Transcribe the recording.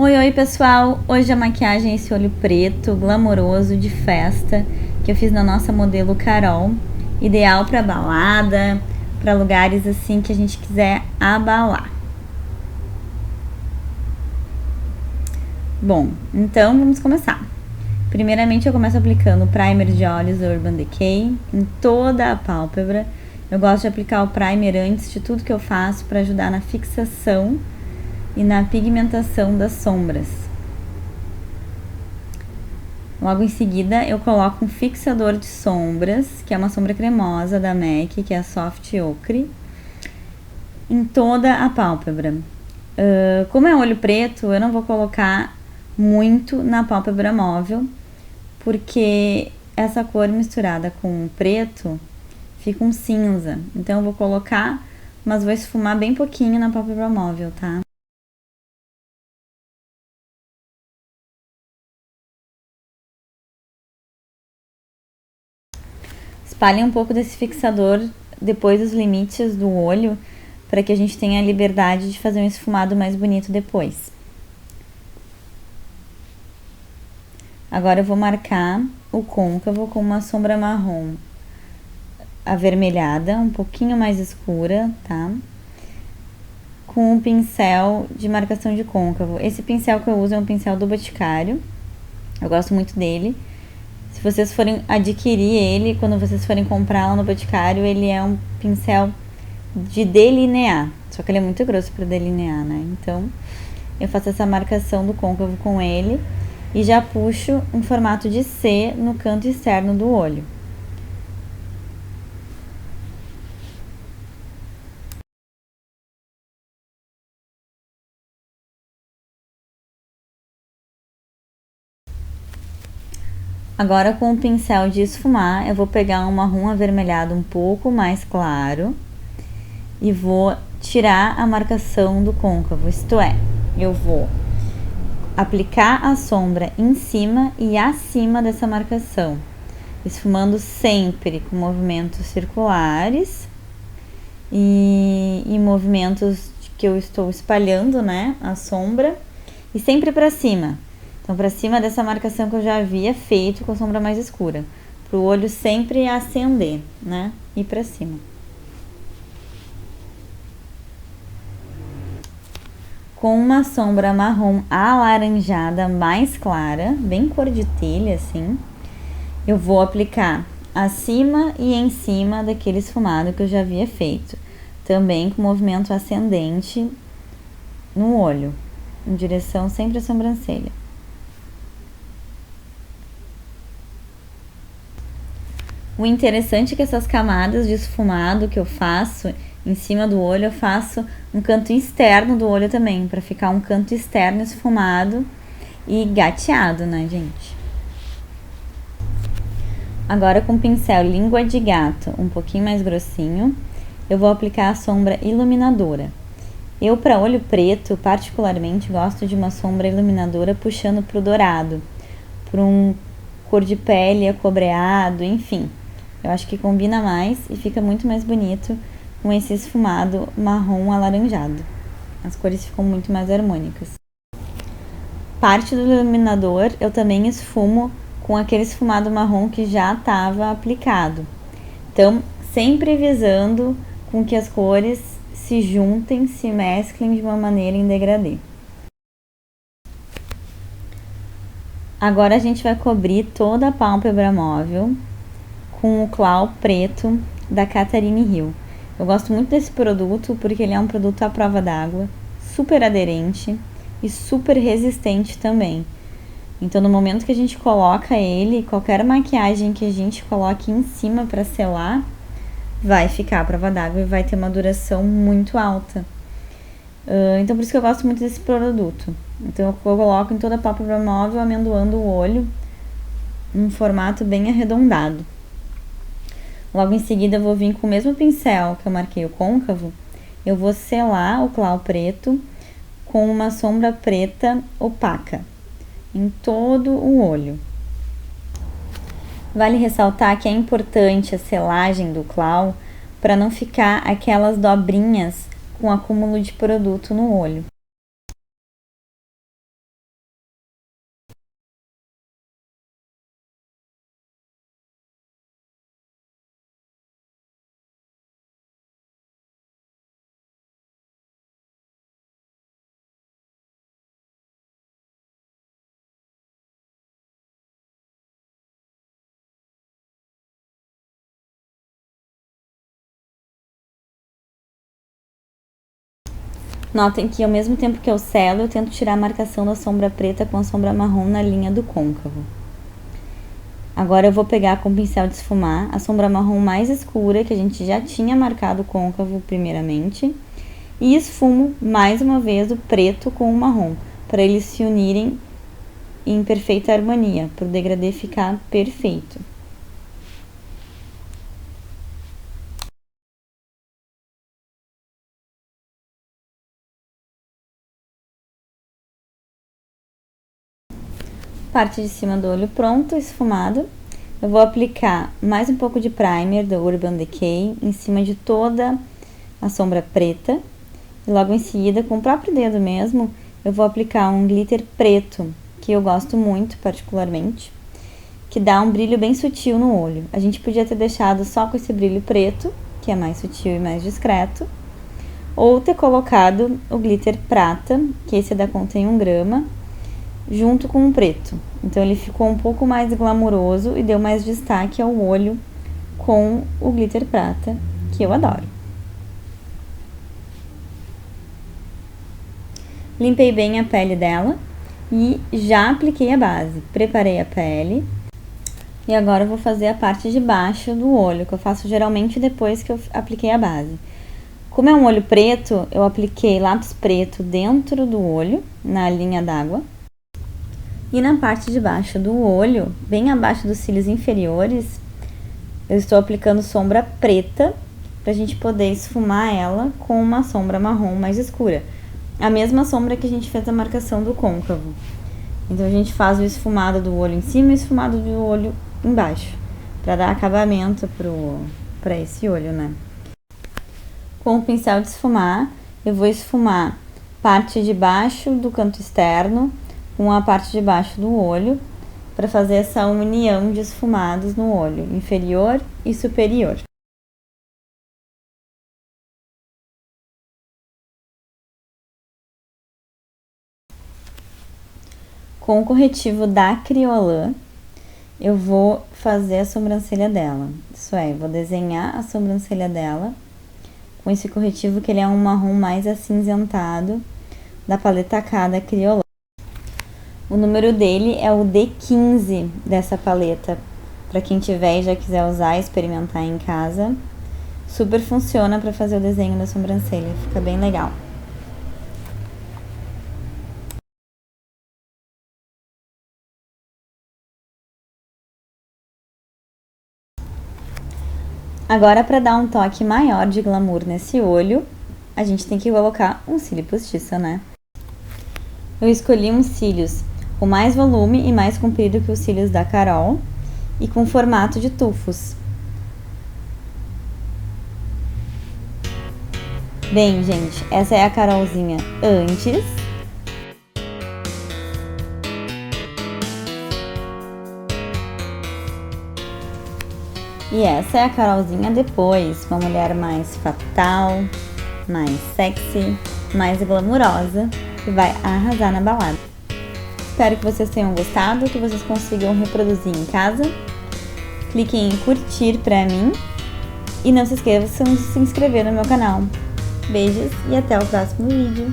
Oi pessoal, hoje a maquiagem é esse olho preto, glamouroso, de festa, que eu fiz na nossa modelo Carol, ideal para balada, para lugares assim que a gente quiser abalar. Bom, então vamos começar. Primeiramente eu começo aplicando o primer de olhos do Urban Decay em toda a pálpebra. Eu gosto de aplicar o primer antes de tudo que eu faço para ajudar na fixação e na pigmentação das sombras. Logo em seguida eu coloco um fixador de sombras, que é uma sombra cremosa da MAC, que é a Soft Ochre, em toda a pálpebra. Como é olho preto, eu não vou colocar muito na pálpebra móvel, porque essa cor misturada com o preto fica um cinza. Então eu vou colocar, mas vou esfumar bem pouquinho na pálpebra móvel, tá? Espalhe um pouco desse fixador depois dos limites do olho, para que a gente tenha a liberdade de fazer um esfumado mais bonito depois. Agora eu vou marcar o côncavo com uma sombra marrom avermelhada, um pouquinho mais escura, tá? Com um pincel de marcação de côncavo. Esse pincel que eu uso é um pincel do Boticário, eu gosto muito dele. Se vocês forem adquirir ele, quando vocês forem comprar lá no Boticário, ele é um pincel de delinear, só que ele é muito grosso para delinear, né? Então, eu faço essa marcação do côncavo com ele e já puxo um formato de C no canto externo do olho. Agora, com o pincel de esfumar, eu vou pegar um marrom avermelhado um pouco mais claro e vou tirar a marcação do côncavo, isto é, eu vou aplicar a sombra em cima e acima dessa marcação, esfumando sempre com movimentos circulares e movimentos que eu estou espalhando, né, a sombra, e sempre para cima. Então, para cima dessa marcação que eu já havia feito com a sombra mais escura, para o olho sempre acender, né, e para cima. Com uma sombra marrom alaranjada mais clara, bem cor de telha assim, eu vou aplicar acima e em cima daquele esfumado que eu já havia feito, também com movimento ascendente no olho, em direção sempre à sobrancelha. O interessante é que essas camadas de esfumado que eu faço em cima do olho, eu faço um canto externo do olho também, para ficar um canto externo esfumado e gateado, né, gente? Agora, com o pincel língua de gato um pouquinho mais grossinho, eu vou aplicar a sombra iluminadora. Eu, para olho preto, particularmente, gosto de uma sombra iluminadora puxando para o dourado, para um cor de pele acobreado, enfim. Eu acho que combina mais e fica muito mais bonito com esse esfumado marrom alaranjado. As cores ficam muito mais harmônicas. Parte do iluminador eu também esfumo com aquele esfumado marrom que já estava aplicado. Então, sempre visando com que as cores se juntem, se mesclem de uma maneira em degradê. Agora a gente vai cobrir toda a pálpebra móvel com o Clau preto da Catherine Hill. Eu gosto muito desse produto porque ele é um produto à prova d'água, super aderente e super resistente também. Então, no momento que a gente coloca ele, qualquer maquiagem que a gente coloque em cima para selar, vai ficar à prova d'água e vai ter uma duração muito alta. Então, por isso que eu gosto muito desse produto. Então, eu coloco em toda a pálpebra móvel, amendoando o olho, num formato bem arredondado. Logo em seguida, eu vou vir com o mesmo pincel que eu marquei o côncavo, eu vou selar o Clau preto com uma sombra preta opaca em todo o olho. Vale ressaltar que é importante a selagem do Clau para não ficar aquelas dobrinhas com acúmulo de produto no olho. Notem que ao mesmo tempo que eu selo, eu tento tirar a marcação da sombra preta com a sombra marrom na linha do côncavo. Agora eu vou pegar com o pincel de esfumar a sombra marrom mais escura, que a gente já tinha marcado o côncavo primeiramente, e esfumo mais uma vez o preto com o marrom, para eles se unirem em perfeita harmonia, para o degradê ficar perfeito. Parte de cima do olho pronto, esfumado. Eu vou aplicar mais um pouco de primer do Urban Decay em cima de toda a sombra preta. E logo em seguida, com o próprio dedo mesmo, eu vou aplicar um glitter preto, que eu gosto muito particularmente, que dá um brilho bem sutil no olho. A gente podia ter deixado só com esse brilho preto, que é mais sutil e mais discreto, ou ter colocado o glitter prata, que esse da contém 1 grama, junto com o preto. Então ele ficou um pouco mais glamouroso e deu mais destaque ao olho com o glitter prata, que eu adoro. Limpei bem a pele dela e já apliquei a base. Preparei a pele e agora eu vou fazer a parte de baixo do olho, que eu faço geralmente depois que eu apliquei a base. Como é um olho preto, eu apliquei lápis preto dentro do olho, na linha d'água. E na parte de baixo do olho, bem abaixo dos cílios inferiores, eu estou aplicando sombra preta para a gente poder esfumar ela com uma sombra marrom mais escura. A mesma sombra que a gente fez a marcação do côncavo. Então a gente faz o esfumado do olho em cima e o esfumado do olho embaixo, para dar acabamento para esse olho, né? Com o pincel de esfumar, eu vou esfumar parte de baixo do canto externo com a parte de baixo do olho, para fazer essa união de esfumados no olho inferior e superior. Com o corretivo da Kryolan, eu vou fazer a sobrancelha dela. Isso é, eu vou desenhar a sobrancelha dela com esse corretivo, que ele é um marrom mais acinzentado, da paleta K da Kryolan. O número dele é o D15 dessa paleta. Para quem tiver e já quiser usar e experimentar em casa, super funciona para fazer o desenho da sobrancelha, fica bem legal. Agora, para dar um toque maior de glamour nesse olho, a gente tem que colocar um cílio postiço, né? Eu escolhi uns cílios com mais volume e mais comprido que os cílios da Carol e com formato de tufos. Bem, gente, essa é a Carolzinha antes. E essa é a Carolzinha depois, uma mulher mais fatal, mais sexy, mais glamurosa, que vai arrasar na balada. Espero que vocês tenham gostado, que vocês consigam reproduzir em casa. Cliquem em curtir pra mim e não se esqueçam de se inscrever no meu canal. Beijos e até o próximo vídeo.